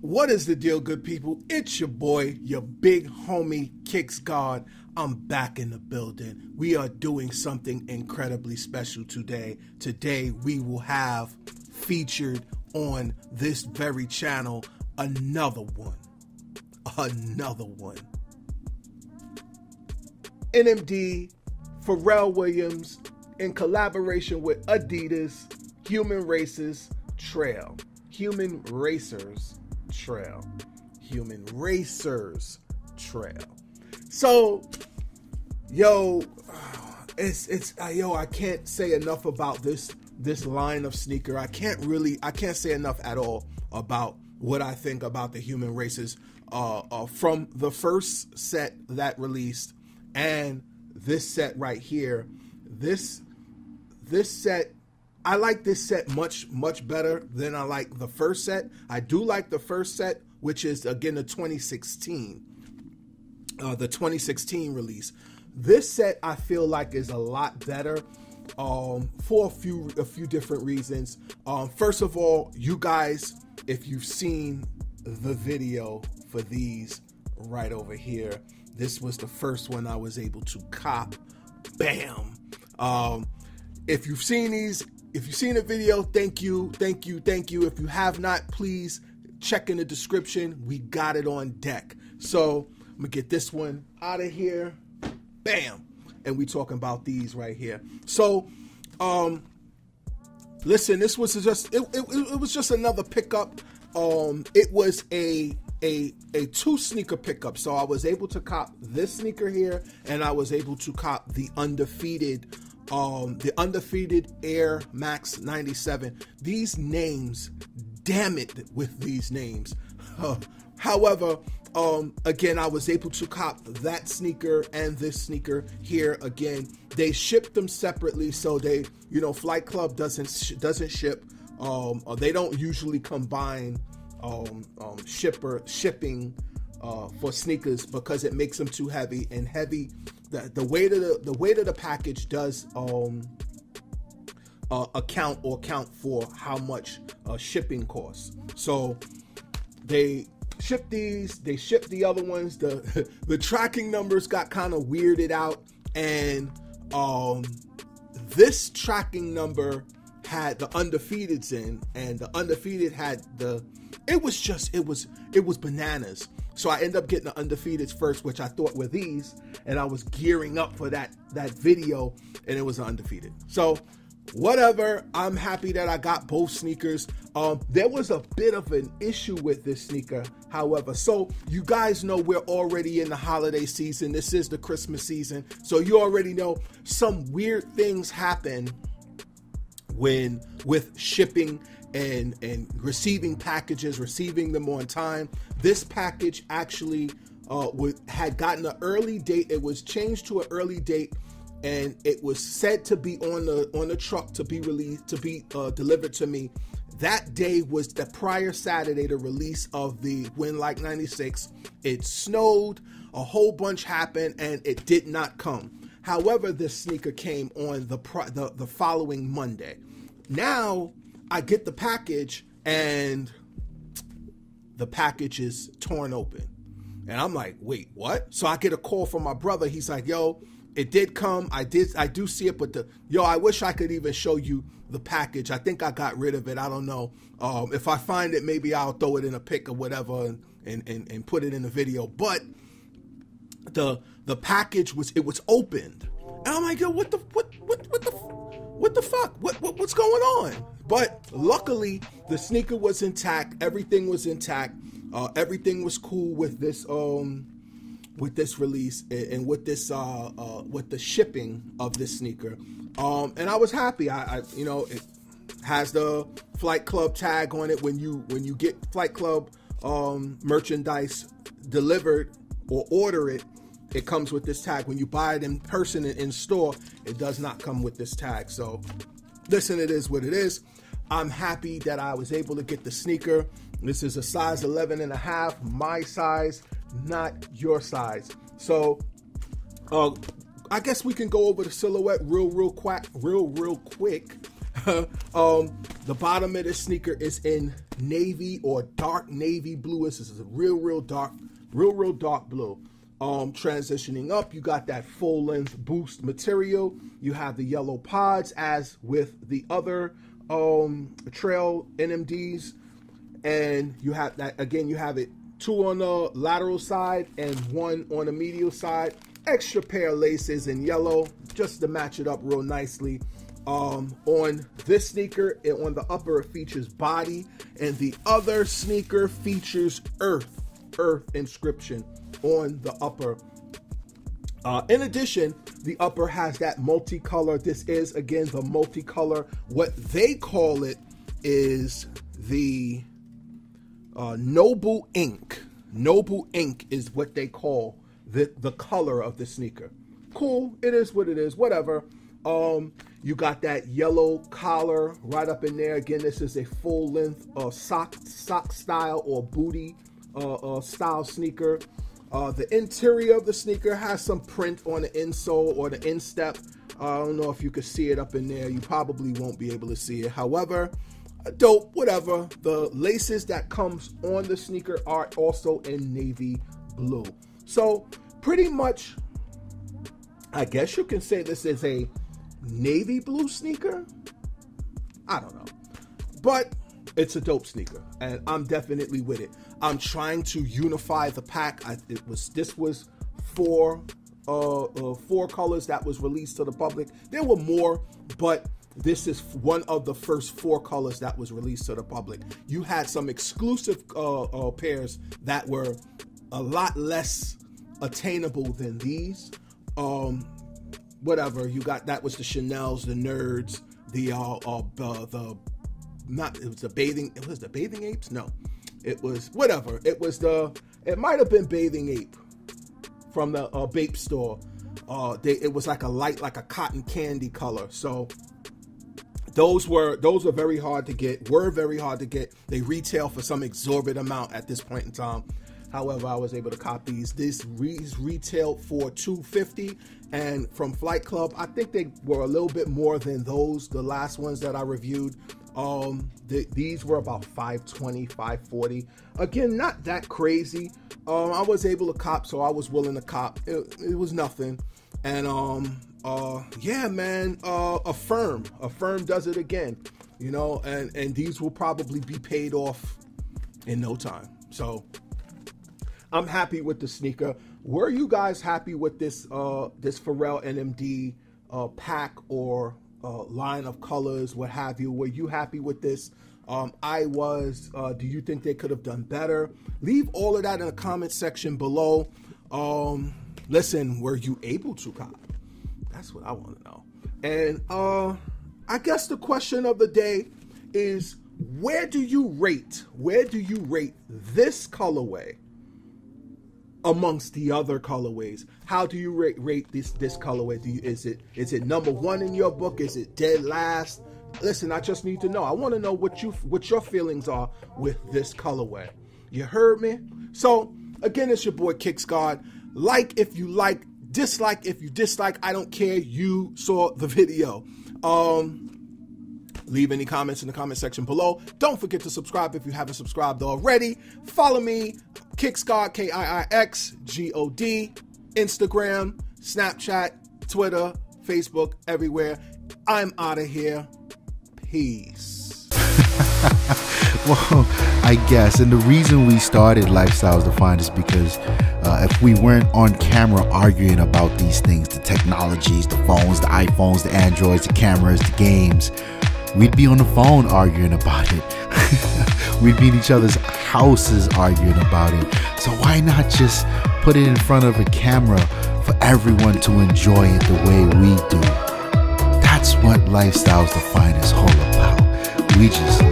What is the deal, good people? It's your boy, your big homie, Kicks God. I'm back in the building. We are doing something incredibly special today. Today, we will have featured on this very channel another one. NMD, Pharrell Williams, in collaboration with Adidas, Human Racers Trail. So, I can't say enough about this line of sneaker. I can't say enough at all about what I think about the Human Racers from the first set that released and this set right here. This set, I like this set much better than I like the first set. I do like the first set, which is again the 2016 release. This set I feel like is a lot better for a few different reasons. First of all, you guys, if you've seen the video for these right over here, this was the first one I was able to cop. Bam. If you've seen these, if you've seen the video, thank you. If you have not, please check in the description. We got it on deck. So I'm gonna get this one out of here. Bam. And we talking about these right here. So, listen, this was just it was just another pickup. It was a 2 sneaker pickup. So I was able to cop this sneaker here, and I was able to cop the undefeated Air Max 97. These names, damn it with these names. However, again, I was able to cop that sneaker and this sneaker here. Again, they shipped them separately, so they, Flight Club doesn't ship. They don't usually combine shipping for sneakers because it makes them too heavy. And the weight of the package does account for how much shipping costs. So they ship these, they ship the other ones. The tracking numbers got kind of weirded out, and this tracking number had the undefeateds in, and the undefeated had it was bananas. So I ended up getting the undefeateds first, which I thought were these, and I was gearing up for that video, and it was undefeated. So whatever, I'm happy that I got both sneakers. There was a bit of an issue with this sneaker, however. So you guys know we're already in the holiday season. This is the Christmas season. So you already know some weird things happen with shipping and receiving packages, receiving them on time. This package actually had gotten an early date. It was changed to an early date, and it was said to be on the truck to be released, to be delivered to me. That day was the prior Saturday, the release of the Win Like 96. It snowed, a whole bunch happened, and it did not come. However, this sneaker came on the following Monday. Now I get the package, and the package is torn open. And I'm like, wait, what? So I get a call from my brother. He's like, yo, it did come. I do see it, but I wish I could even show you the package. I think I got rid of it. I don't know. If I find it, maybe I'll throw it in a pic or whatever and put it in the video. But the package was opened. And I'm like, yo, what the fuck? What's going on? But luckily, the sneaker was intact. Everything was intact. Everything was cool with this release and with the shipping of this sneaker. And I was happy. It has the Flight Club tag on it. When you get Flight Club merchandise delivered or order it, it comes with this tag. When you buy it in person in store, it does not come with this tag. So listen, it is what it is. I'm happy that I was able to get the sneaker. This is a size 11.5, my size, not your size. So I guess we can go over the silhouette real quick. The bottom of this sneaker is in navy or dark navy blue. This is a real dark blue. Transitioning up, you got that full length boost material. You have the yellow pods as with the other trail NMDs, and you have that again. You have it 2 on the lateral side and 1 on the medial side. Extra pair of laces in yellow just to match it up real nicely. On this sneaker, on the upper, it features body, and the other sneaker features earth inscription on the upper. In addition, the upper has that multicolor. This is again the multicolor. What they call it is the Noble Ink. Noble Ink is what they call the color of the sneaker. Cool, it is what it is, whatever. You got that yellow collar right up in there. Again, this is a full length sock style or booty style sneaker. The interior of the sneaker has some print on the insole or the instep. I don't know if you could see it up in there. You probably won't be able to see it. However, dope, whatever. The laces that comes on the sneaker are also in navy blue. So pretty much, I guess you can say this is a navy blue sneaker. I don't know, but it's a dope sneaker, and I'm definitely with it. I'm trying to unify the pack. This was 4 colors that was released to the public. There were more, but this is one of the first 4 colors that was released to the public. You had some exclusive pairs that were a lot less attainable than these. Whatever you got, that was the Chanels, the Nerds, it was the Bathing Apes. No, it was whatever. It might have been Bathing Ape from the Bape store. It was like a cotton candy color. So those were very hard to get. They retail for some exorbitant amount at this point in time. However, I was able to cop these. These retailed for $250, and from Flight Club, I think they were a little bit more than the last ones that I reviewed. These were about $520, $540. Again, not that crazy. I was able to cop, so I was willing to cop. It was nothing. And yeah, man, Affirm does it again, you know, and these will probably be paid off in no time. So I'm happy with the sneaker. Were you guys happy with this this Pharrell NMD pack or line of colors, what have you? Were you happy with this? I was. Do you think they could have done better? Leave all of that in the comment section below. Listen, were you able to cop? That's what I want to know. And I guess the question of the day is, where do you rate this colorway amongst the other colorways? How do you rate this colorway? Is it number 1 in your book? Is it dead last? Listen, I just need to know. I want to know what your feelings are with this colorway. You heard me? So again, it's your boy KicksGod. Like if you like, dislike if you dislike. I don't care. You saw the video. Leave any comments in the comment section below. Don't forget to subscribe if you haven't subscribed already. Follow me, KicksGod, KIIXGOD, Instagram, Snapchat, Twitter, Facebook, everywhere. I'm out of here. Peace. Well, I guess. And the reason we started Lifestyles Defined is because if we weren't on camera arguing about these things, the technologies, the phones, the iPhones, the Androids, the cameras, the games, we'd be on the phone arguing about it. We'd be in each other's houses arguing about it. So why not just put it in front of a camera for everyone to enjoy it the way we do? That's what Lifestyles Defined is all about. We just